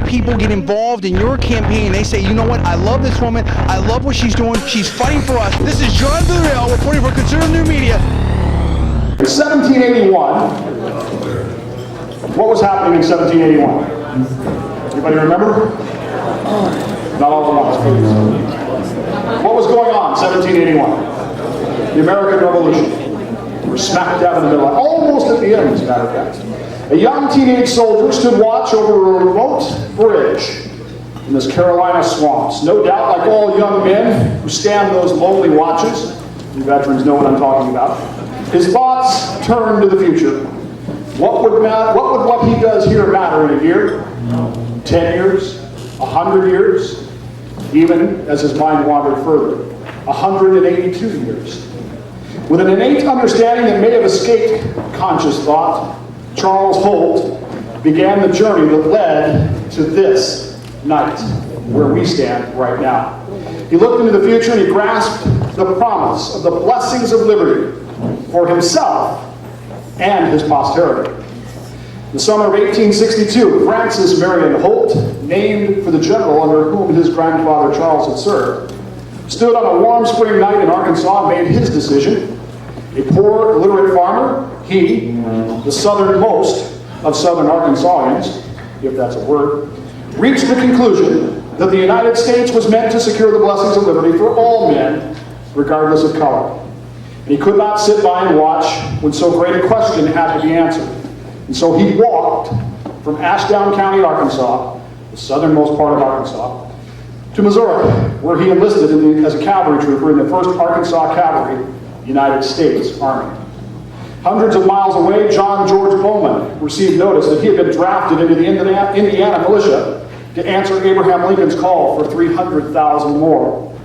people get involved in your campaign. They say, you know what, I love this woman, I love what she's doing, she's fighting for us. This is John Villarreal reporting for Conservative New Media. 1781, what was happening in 1781? Anybody remember? Not all at once, please. What was going on in 1781? The American Revolution. We're smack dab in the middle, almost at the end, as a matter of fact. A young teenage soldier stood watch over a remote bridge in this Carolina swamps. No doubt, like all young men who stand those lonely watches, you veterans know what I'm talking about, his thoughts turned to the future. What would what he does here matter in a year, 10 years, 100 years, even as his mind wandered further, 182 years. With an innate understanding that may have escaped conscious thought, Charles Holt began the journey that led to this night, where we stand right now. He looked into the future and he grasped the promise of the blessings of liberty for himself and his posterity. The summer of 1862, Francis Marion Holt, named for the general under whom his grandfather Charles had served, stood on a warm spring night in Arkansas and made his decision. A poor, illiterate farmer, he, the southernmost of southern Arkansasians, if that's a word, reached the conclusion that the United States was meant to secure the blessings of liberty for all men, regardless of color. And he could not sit by and watch when so great a question had to be answered. And so he walked from Ashdown County, Arkansas, the southernmost part of Arkansas, to Missouri, where he enlisted as a cavalry trooper in the 1st Arkansas Cavalry, United States Army. Hundreds of miles away, John George Bowman received notice that he had been drafted into the Indiana militia to answer Abraham Lincoln's call for 300,000 more.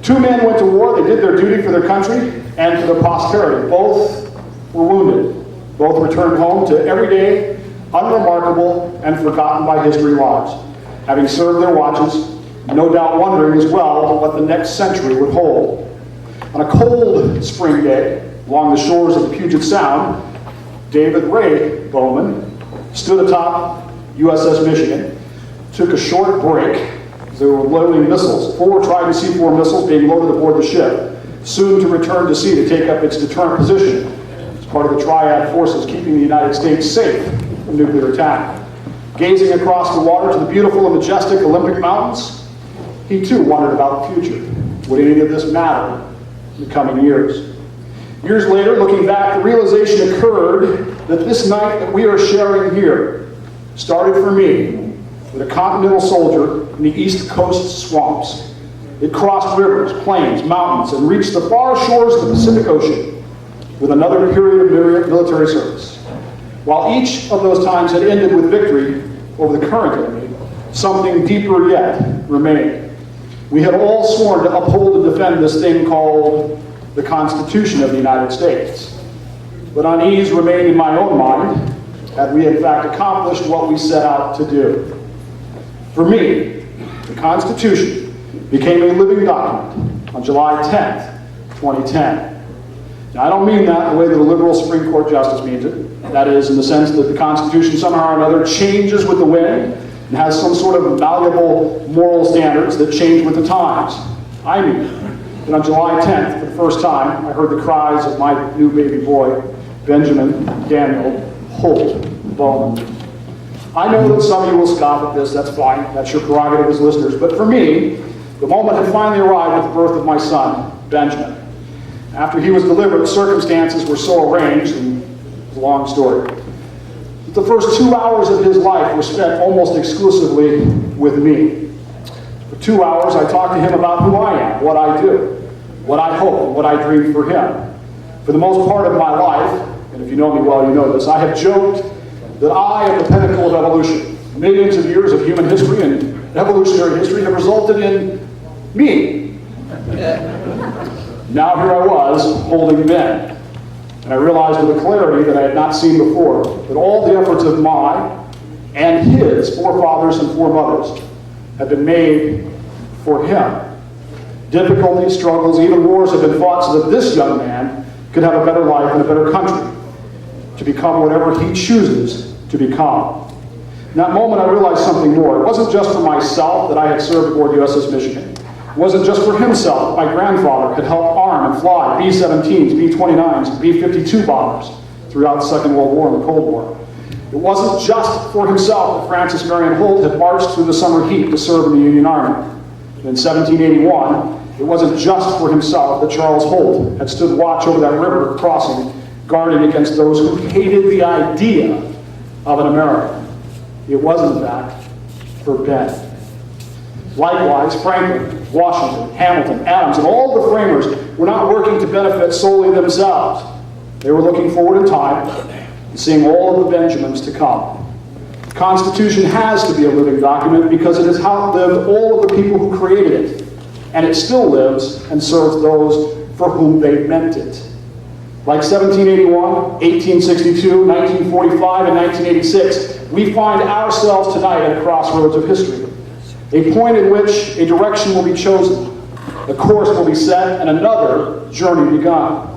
2 men went to war, they did their duty for their country and for their posterity. Both were wounded. Both returned home to everyday, unremarkable, and forgotten by history lives, having served their watches, no doubt wondering as well what the next century would hold. On a cold spring day, along the shores of the Puget Sound, David Ray Bowman stood atop USS Michigan, took a short break as they were loading missiles, 4 Trident C-4 missiles being loaded aboard the ship, soon to return to sea to take up its deterrent position as part of the triad forces keeping the United States safe from nuclear attack. Gazing across the water to the beautiful and majestic Olympic Mountains, he too wondered about the future. Would any of this matter in the coming years? Years later, looking back, the realization occurred that this night that we are sharing here started for me with a continental soldier in the East Coast swamps. It crossed rivers, plains, mountains, and reached the far shores of the Pacific Ocean with another period of military service. While each of those times had ended with victory over the current enemy, something deeper yet remained. We had all sworn to uphold and defend this thing called the Constitution of the United States. But unease remained in my own mind, had we in fact accomplished what we set out to do. For me, the Constitution became a living document on July 10th, 2010. Now, I don't mean that the way that a liberal Supreme Court justice means it. That is, in the sense that the Constitution somehow or another changes with the wind and has some sort of malleable moral standards that change with the times. I mean that on July 10th, for the first time, I heard the cries of my new baby boy, Benjamin Daniel Holt Bowman. I know that some of you will scoff at this, that's fine, that's your prerogative as listeners, but for me, the moment had finally arrived with the birth of my son, Benjamin. After he was delivered, the circumstances were so arranged, and it's a long story. The first 2 hours of his life were spent almost exclusively with me. For 2 hours, I talked to him about who I am, what I do, what I hope, and what I dream for him. For the most part of my life, and if you know me well, you know this, I have joked that I am the pinnacle of evolution. Millions of years of human history and evolutionary history have resulted in me. Now here I was, holding men. And I realized with a clarity that I had not seen before, that all the efforts of my and his forefathers and foremothers had been made for him. Difficulties, struggles, even wars have been fought so that this young man could have a better life and a better country, to become whatever he chooses to become. In that moment, I realized something more. It wasn't just for myself that I had served aboard USS Michigan. It wasn't just for himself that my grandfather had helped arm and fly B-17s, B-29s, B-52 bombers throughout the Second World War and the Cold War. It wasn't just for himself that Francis Marion Holt had marched through the summer heat to serve in the Union Army. In 1781, it wasn't just for himself that Charles Holt had stood watch over that river crossing, guarding against those who hated the idea of an America. It was, in fact, for Ben. Likewise, Franklin, Washington, Hamilton, Adams, and all the framers were not working to benefit solely themselves. They were looking forward in time and seeing all of the Benjamins to come. The Constitution has to be a living document because it has outlived all of the people who created it. And it still lives and serves those for whom they meant it. Like 1781, 1862, 1945, and 1986, we find ourselves tonight at a crossroads of history. A point in which a direction will be chosen, a course will be set, and another journey begun.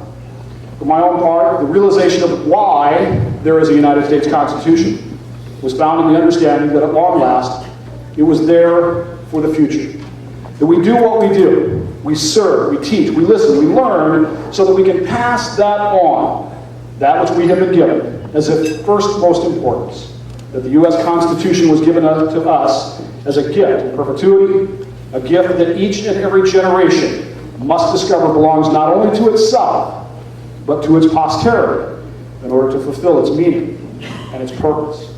For my own part, the realization of why there is a United States Constitution was found in the understanding that at long last, it was there for the future. That we do what we do. We serve, we teach, we listen, we learn, so that we can pass that on, that which we have been given, as if first most importance, that the U.S. Constitution was given to us as a gift in perpetuity, a gift that each and every generation must discover belongs not only to itself, but to its posterity, in order to fulfill its meaning and its purpose.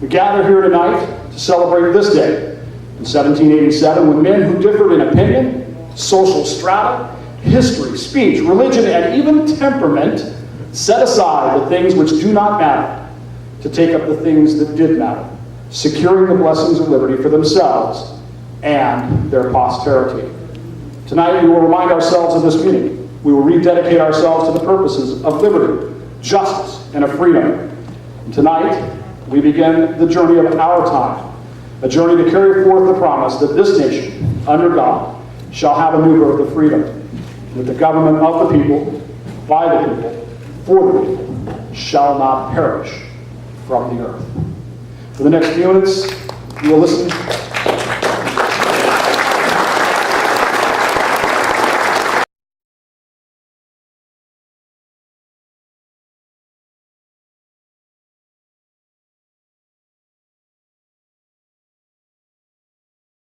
We gather here tonight to celebrate this day, in 1787, when men who differed in opinion, social strata, history, speech, religion, and even temperament set aside the things which do not matter to take up the things that did matter, securing the blessings of liberty for themselves and their posterity. Tonight we will remind ourselves of this meaning. We will rededicate ourselves to the purposes of liberty, justice, and of freedom. And tonight we begin the journey of our time, a journey to carry forth the promise that this nation, under God, shall have a new birth of freedom, that the government of the people, by the people, for the people, shall not perish from the earth. For the next few minutes, we will listen